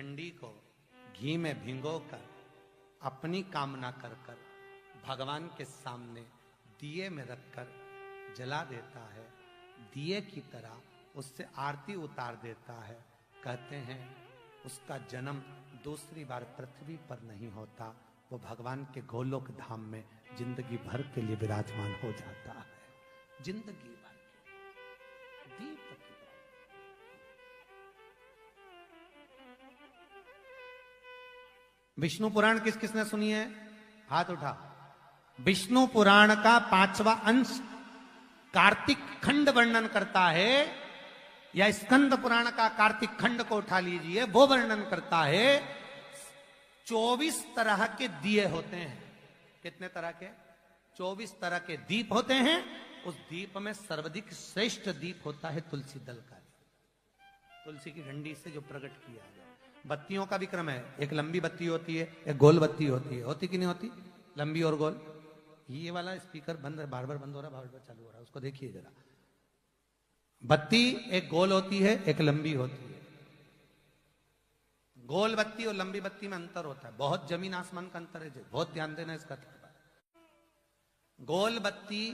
डंडी को घी में भिगोकर अपनी कामना कर कर भगवान के सामने दिए में रखकर जला देता है, दिए की तरह उससे आरती उतार देता है। कहते हैं उसका जन्म दूसरी बार पृथ्वी पर नहीं होता, वो भगवान के गोलोक धाम में जिंदगी भर के लिए विराजमान हो जाता है। जिंदगी भर के दीप की विष्णु पुराण किस किसने सुनी है? हाथ उठा। विष्णु पुराण का 5वां अंश कार्तिक खंड वर्णन करता है, या स्कंद पुराण का कार्तिक खंड को उठा लीजिए, वो वर्णन करता है 24 तरह के दिए होते हैं। कितने तरह के? 24 तरह के दीप होते हैं। उस दीप में सर्वाधिक श्रेष्ठ दीप होता है तुलसी दल का, तुलसी की डंडी से जो प्रकट किया गया। बत्तियों का भी क्रम है, एक लंबी बत्ती होती है, एक गोल बत्ती होती है। होती कि नहीं होती? लंबी और गोल। ये वाला स्पीकर बंद है, बार बार बंद हो रहा है, बार बार चालू हो रहा है, उसको देखिए जरा। बत्ती एक गोल होती है, एक लंबी होती है। गोल बत्ती और लंबी बत्ती में अंतर होता है, बहुत जमीन आसमान का अंतर है, बहुत ध्यान देना इसका। गोल बत्ती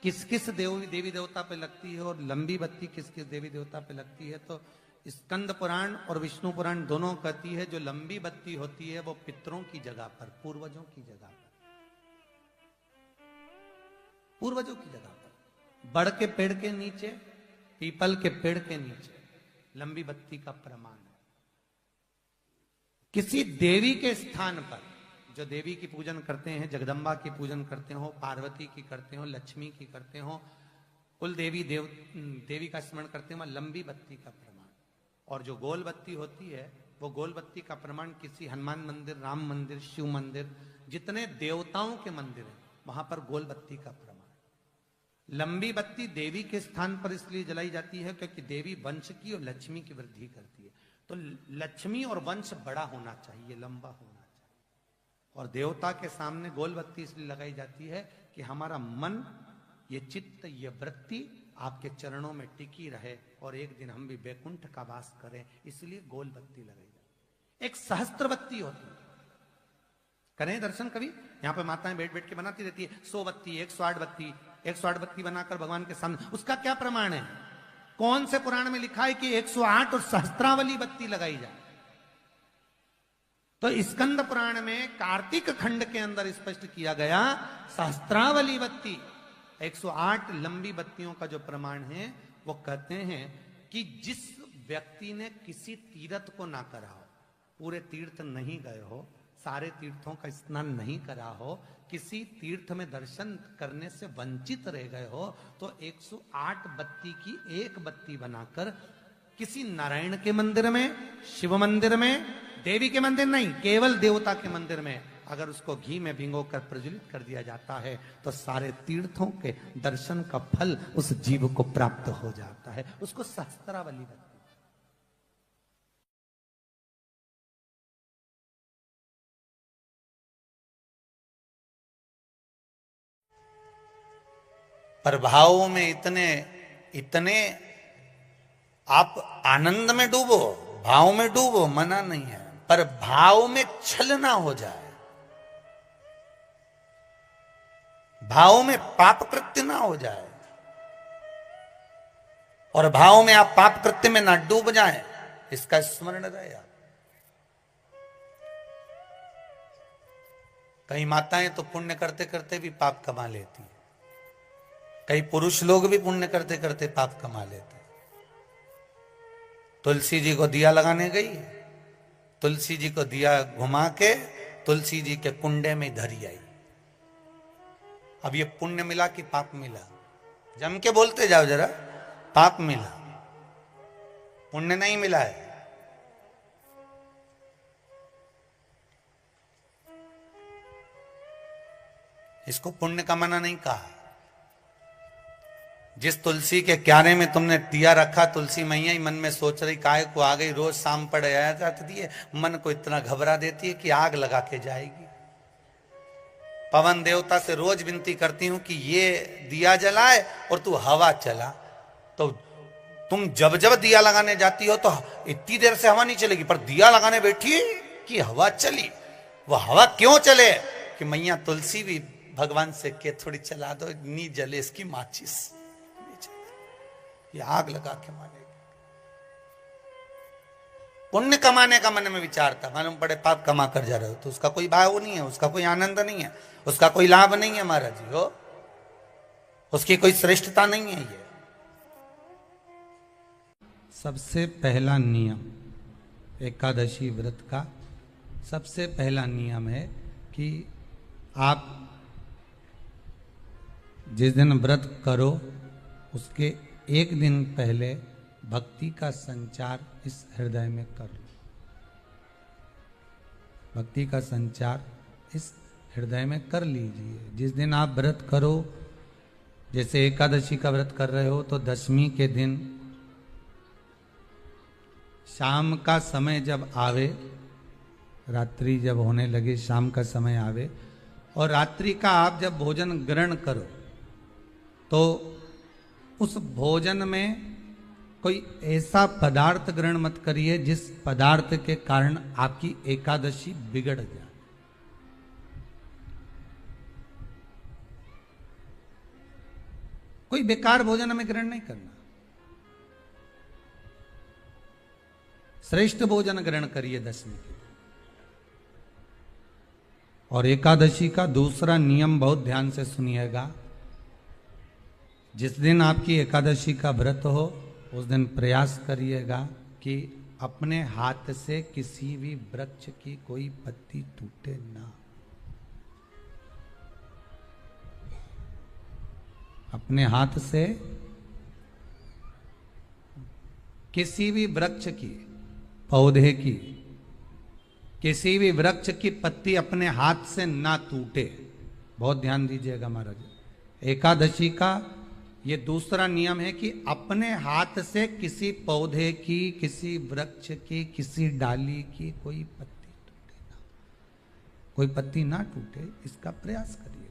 किस किस देवी देवता पे लगती है और लंबी बत्ती किस किस देवी देवता पे लगती है? तो स्कंद पुराण और विष्णु पुराण दोनों कहती है जो लंबी बत्ती होती है वो पितरों की जगह पर, पूर्वजों की जगह पर, पूर्वजों की जगह पर, बड़ के पेड़ के नीचे, पीपल के पेड़ के नीचे लंबी बत्ती का प्रमाण है। किसी देवी के स्थान पर, जो देवी की पूजन करते हैं, जगदम्बा की पूजन करते हो, पार्वती की करते हो, लक्ष्मी की करते हो, कुल देवी का स्मरण करते हो, लंबी बत्ती का प्रमाण। और जो गोल बत्ती होती है वो गोल बत्ती का प्रमाण किसी हनुमान मंदिर, राम मंदिर, शिव मंदिर, जितने देवताओं के मंदिर हैं वहां पर गोल बत्ती का प्रमाण। लंबी बत्ती देवी के स्थान पर इसलिए जलाई जाती है क्योंकि देवी वंश की और लक्ष्मी की वृद्धि करती है। तो लक्ष्मी और वंश बड़ा होना चाहिए, लंबा होना चाहिए। और देवता के सामने गोल बत्ती इसलिए लगाई जाती है कि हमारा मन, ये चित्त, ये वृत्ति आपके चरणों में टिकी रहे और एक दिन हम भी बैकुंठ का वास करें, इसलिए गोल बत्ती लगाई जाती है। एक सहस्त्र बत्ती होती है, करें दर्शन कभी? यहां पे माताएं बैठ बैठ के बनाती रहती है 100 बत्ती, 108 बत्ती, 108 बत्ती बनाकर भगवान के सामने। उसका क्या प्रमाण है? कौन से पुराण में लिखा है कि 108 और सहस्त्रावली बत्ती लगाई जाए? तो स्कंद पुराण में कार्तिक खंड के अंदर स्पष्ट किया गया सहस्त्रावली बत्ती, 108 लंबी बत्तियों का जो प्रमाण है वो कहते हैं कि जिस व्यक्ति ने किसी तीर्थ को ना करा हो, पूरे तीर्थ नहीं गए हो, सारे तीर्थों का स्नान नहीं करा हो, किसी तीर्थ में दर्शन करने से वंचित रह गए हो, तो 108 बत्ती की एक बत्ती बनाकर किसी नारायण के मंदिर में, शिव मंदिर में, देवी के मंदिर नहीं, केवल देवता के मंदिर में अगर उसको घी में भिगोकर प्रज्वलित कर दिया जाता है तो सारे तीर्थों के दर्शन का फल उस जीव को प्राप्त हो जाता है। उसको सहस्त्रावली बत्ती। पर भावों में इतने इतने आप आनंद में डूबो, भाव में डूबो, मना नहीं है, पर भाव में छल ना हो जाए, भाव में पाप कृत्य ना हो जाए, और भाव में आप पाप कृत्य में ना डूब जाएं, इसका स्मरण रहे। कई माताएं तो पुण्य करते करते भी पाप कमा लेती, कई पुरुष लोग भी पुण्य करते करते पाप कमा लेते। तुलसी जी को दिया लगाने गई, तुलसी जी को दिया घुमा के तुलसी जी के कुंडे में धरी आई। अब ये पुण्य मिला कि पाप मिला? जम के बोलते जाओ जरा। पाप मिला, पुण्य नहीं मिला है। इसको पुण्य कमाना नहीं कहा। जिस तुलसी के क्यारे में तुमने दिया रखा, तुलसी मैया ही मन में सोच रही काहे को आ गई, रोज शाम पड़ आया जाती है, मन को इतना घबरा देती है कि आग लगा के जाएगी। पवन देवता से रोज विनती करती हूं कि ये दिया जलाए और तू हवा चला, तो तुम जब जब दिया लगाने जाती हो तो इतनी देर से हवा नहीं चलेगी, पर दिया लगाने बैठी कि हवा चली। वो हवा क्यों चले कि मैया तुलसी भी भगवान से के थोड़ी चला दो, नी जले इसकी माचिस, ये आग लगा के मानेगी। पुण्य कमाने का मन में विचार था, मालूम पड़े पाप कमा कर जा रहे हो तो उसका कोई भाव नहीं है, उसका कोई आनंद नहीं है, उसका कोई लाभ नहीं है महाराज जी हो, उसकी कोई श्रेष्ठता नहीं है। ये सबसे पहला नियम एकादशी व्रत का सबसे पहला नियम है कि आप जिस दिन व्रत करो उसके एक दिन पहले भक्ति का संचार इस हृदय में कर लो। भक्ति का संचार इस हृदय में कर लीजिए। जिस दिन आप व्रत करो, जैसे एकादशी का व्रत कर रहे हो तो दशमी के दिन शाम का समय जब आवे, रात्रि जब होने लगे, शाम का समय आवे और रात्रि का आप जब भोजन ग्रहण करो तो उस भोजन में कोई ऐसा पदार्थ ग्रहण मत करिए जिस पदार्थ के कारण आपकी एकादशी बिगड़ जाए। कोई बेकार भोजन हमें ग्रहण नहीं करना, श्रेष्ठ भोजन ग्रहण करिए दशमी के। और एकादशी का दूसरा नियम बहुत ध्यान से सुनिएगा। जिस दिन आपकी एकादशी का व्रत हो उस दिन प्रयास करिएगा कि अपने हाथ से किसी भी वृक्ष की कोई पत्ती टूटे ना। अपने हाथ से किसी भी वृक्ष की, पौधे की, किसी भी वृक्ष की पत्ती अपने हाथ से ना टूटे। बहुत ध्यान दीजिएगा महाराज। एकादशी का ये दूसरा नियम है कि अपने हाथ से किसी पौधे की, किसी वृक्ष की, किसी डाली की कोई पत्ती टूटे ना, कोई पत्ती ना टूटे, इसका प्रयास करिए।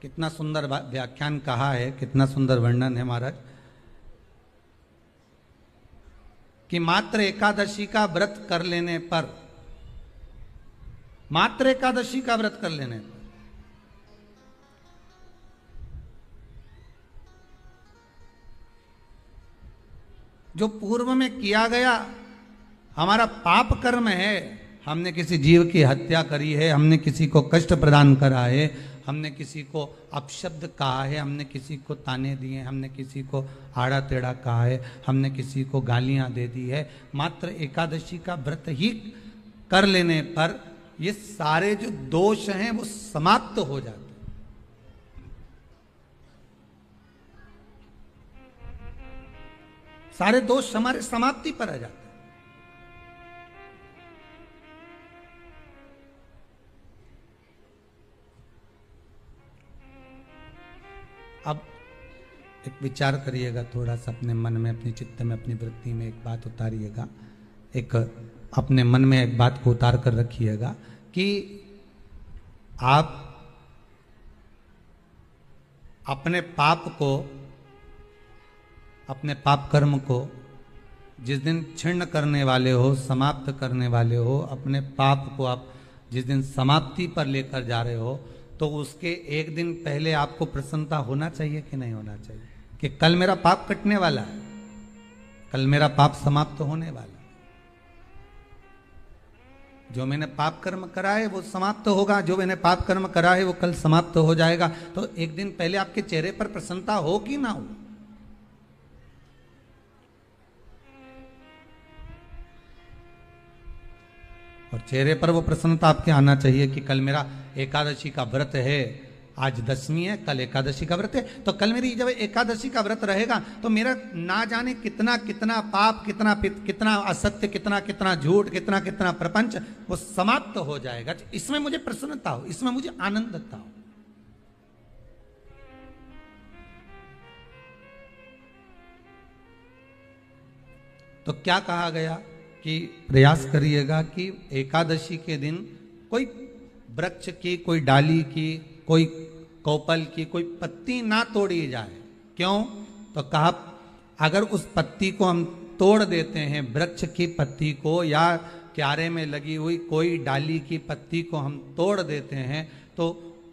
कितना सुंदर व्याख्यान कहा है, कितना सुंदर वर्णन है महाराज कि मात्र एकादशी का व्रत कर लेने पर, मात्र एकादशी का व्रत कर लेने पर जो पूर्व में किया गया हमारा पाप कर्म है, हमने किसी जीव की हत्या करी है, हमने किसी को कष्ट प्रदान करा है, हमने किसी को अपशब्द कहा है, हमने किसी को ताने दिए, हमने किसी को आड़ा टेढ़ा कहा है, हमने किसी को गालियां दे दी है, मात्र एकादशी का व्रत ही कर लेने पर ये सारे जो दोष हैं वो समाप्त हो जाते हैं। सारे दोष हमारे समाप्ति पर आ जाते हैं। अब एक विचार करिएगा थोड़ा सा अपने मन में, अपने चित्त में, अपनी वृत्ति में एक बात उतारिएगा, एक अपने मन में एक बात को उतार कर रखिएगा कि आप अपने पाप को, अपने पाप कर्म को जिस दिन क्षीण करने वाले हो, समाप्त करने वाले हो, अपने पाप को आप जिस दिन समाप्ति पर लेकर जा रहे हो तो उसके एक दिन पहले आपको प्रसन्नता होना चाहिए कि नहीं होना चाहिए कि कल मेरा पाप कटने वाला है, कल मेरा पाप समाप्त होने वाला है, जो मैंने पाप कर्म करा है वो समाप्त होगा, जो मैंने पाप कर्म करा है वो कल समाप्त हो जाएगा। तो एक दिन पहले आपके चेहरे पर प्रसन्नता हो कि ना हो? और चेहरे पर वो प्रसन्नता आपके आना चाहिए कि कल मेरा एकादशी का व्रत है, आज दशमी है, कल एकादशी का व्रत है, तो कल मेरी जब एकादशी का व्रत रहेगा तो मेरा ना जाने कितना कितना पाप, कितना असत्य, कितना झूठ, कितना प्रपंच वो समाप्त हो जाएगा। इसमें मुझे प्रसन्नता हो, इसमें मुझे आनंदता हो। तो क्या कहा गया कि प्रयास करिएगा कि एकादशी के दिन कोई वृक्ष की, कोई डाली की, कोई कोपल की कोई पत्ती ना तोड़ी जाए। क्यों? तो कहा अगर उस पत्ती को हम तोड़ देते हैं, वृक्ष की पत्ती को या क्यारे में लगी हुई कोई डाली की पत्ती को हम तोड़ देते हैं, तो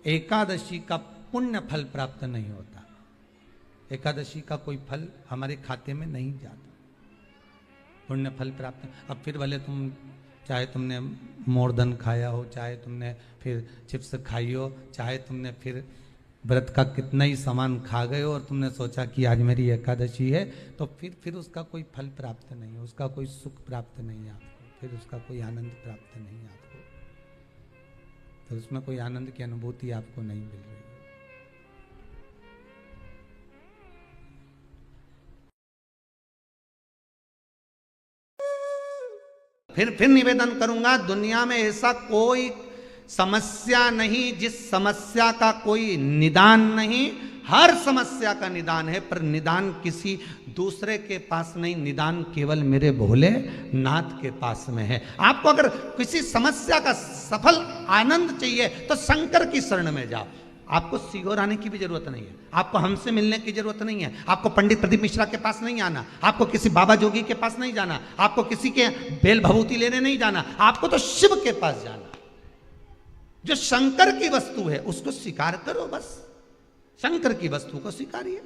एकादशी का पुण्य फल प्राप्त नहीं होता। एकादशी का कोई फल हमारे खाते में नहीं जाता, पुण्य फल प्राप्त। अब फिर भले तुम चाहे तुमने मोरधन खाया हो, चाहे तुमने फिर चिप्स खाई हो, चाहे तुमने फिर व्रत का कितना ही सामान खा गए हो और तुमने सोचा कि आज मेरी एकादशी है, तो फिर उसका कोई फल प्राप्त नहीं, उसका कोई सुख प्राप्त नहीं आपको, फिर उसका कोई आनंद प्राप्त नहीं आपको, तो उसमें कोई आनंद की अनुभूति आपको नहीं मिल रही। फिर निवेदन करूंगा, दुनिया में ऐसा कोई समस्या नहीं जिस समस्या का कोई निदान नहीं। हर समस्या का निदान है, पर निदान किसी दूसरे के पास नहीं, निदान केवल मेरे भोले नाथ के पास में है। आपको अगर किसी समस्या का सफल आनंद चाहिए तो शंकर की शरण में जाओ। आपको सीहोर आने की भी जरूरत नहीं है, आपको हमसे मिलने की जरूरत नहीं है, आपको पंडित प्रदीप मिश्रा के पास नहीं आना, आपको किसी बाबा जोगी के पास नहीं जाना, आपको किसी के बेल भभूति लेने नहीं जाना, आपको तो शिव के पास जाना। जो शंकर की वस्तु है उसको स्वीकार करो, बस शंकर की वस्तु को स्वीकारिए।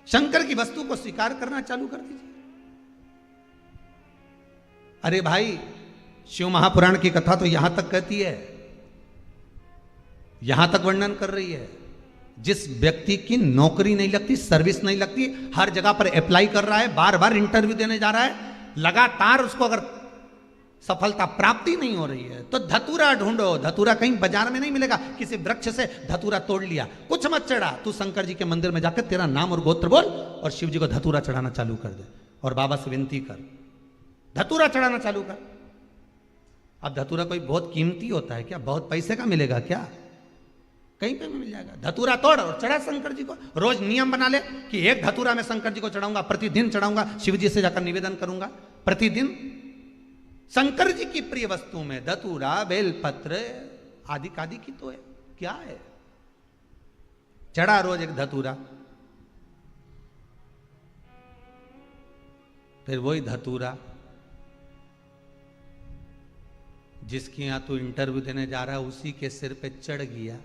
शंकर की वस्तु को स्वीकार करना चालू कर दीजिए। अरे भाई, शिव महापुराण की कथा तो यहां तक कहती है, यहां तक वर्णन कर रही है, जिस व्यक्ति की नौकरी नहीं लगती, सर्विस नहीं लगती, हर जगह पर अप्लाई कर रहा है, बार बार इंटरव्यू देने जा रहा है, लगातार उसको अगर सफलता प्राप्ति नहीं हो रही है तो धतूरा ढूंढो। धतूरा कहीं बाजार में नहीं मिलेगा, किसी वृक्ष से धतूरा तोड़ लिया, कुछ मत चढ़ा, तू शंकर जी के मंदिर में जाकर तेरा नाम और गोत्र बोल और शिव जी को धतूरा चढ़ाना चालू कर दे और बाबा से विनती कर, धतूरा चढ़ाना चालू कर। अब धतूरा कोई बहुत कीमती होता है क्या? बहुत पैसे का मिलेगा क्या? कहीं पे भी मिल जाएगा। धतूरा तोड़ और चढ़ा शंकर जी को। रोज नियम बना ले कि एक धतूरा मैं शंकर जी को चढ़ाऊंगा, प्रतिदिन चढ़ाऊंगा, शिव जी से जाकर निवेदन करूंगा प्रतिदिन। शंकर जी की प्रिय वस्तु में धतूरा, बेलपत्र आदि कादि की तो है, क्या है? चढ़ा रोज एक धतूरा, फिर वही धतूरा जिसके यहां तू इंटरव्यू देने जा रहा है उसी के सिर पे चढ़ गया।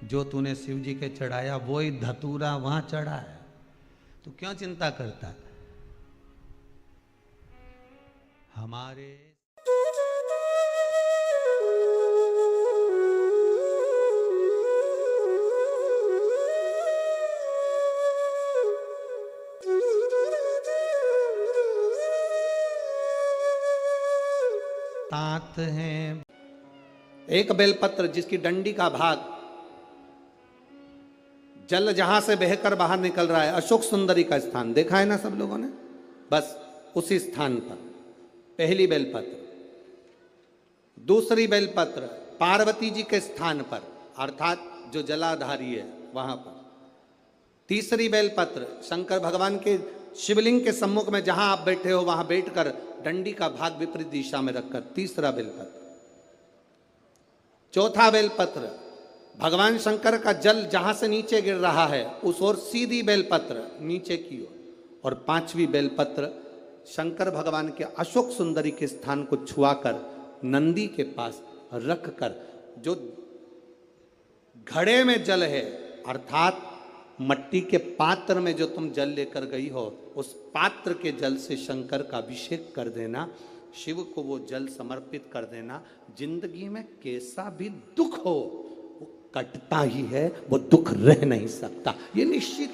जो तूने शिव जी के चढ़ाया वही धतूरा वहां चढ़ा है, तू क्यों चिंता करता है? हमारे तात हैं। एक बेलपत्र जिसकी डंडी का भाग जल जहां से बहकर बाहर निकल रहा है, अशोक सुंदरी का स्थान देखा है ना सब लोगों ने, बस उसी स्थान पर पहली बेलपत्र। दूसरी बेलपत्र पार्वती जी के स्थान पर, अर्थात जो जलाधारी है वहां पर। तीसरी बेलपत्र शंकर भगवान के शिवलिंग के सम्मुख में जहां आप बैठे हो वहां बैठकर डंडी का भाग विपरीत दिशा में रखकर, तीसरा बेलपत्र। चौथा बेलपत्र भगवान शंकर का जल जहां से नीचे गिर रहा है उस ओर सीधी बेलपत्र नीचे की ओर। और पांचवी बेलपत्र शंकर भगवान के अशोक सुंदरी के स्थान को छुआकर नंदी के पास रखकर, जो घड़े में जल है अर्थात मट्टी के पात्र में जो तुम जल लेकर गई हो उस पात्र के जल से शंकर का अभिषेक कर देना, शिव को वो जल समर्पित कर देना। जिंदगी में कैसा भी दुख हो वो कटता ही है, वो दुख रह नहीं सकता, ये निश्चित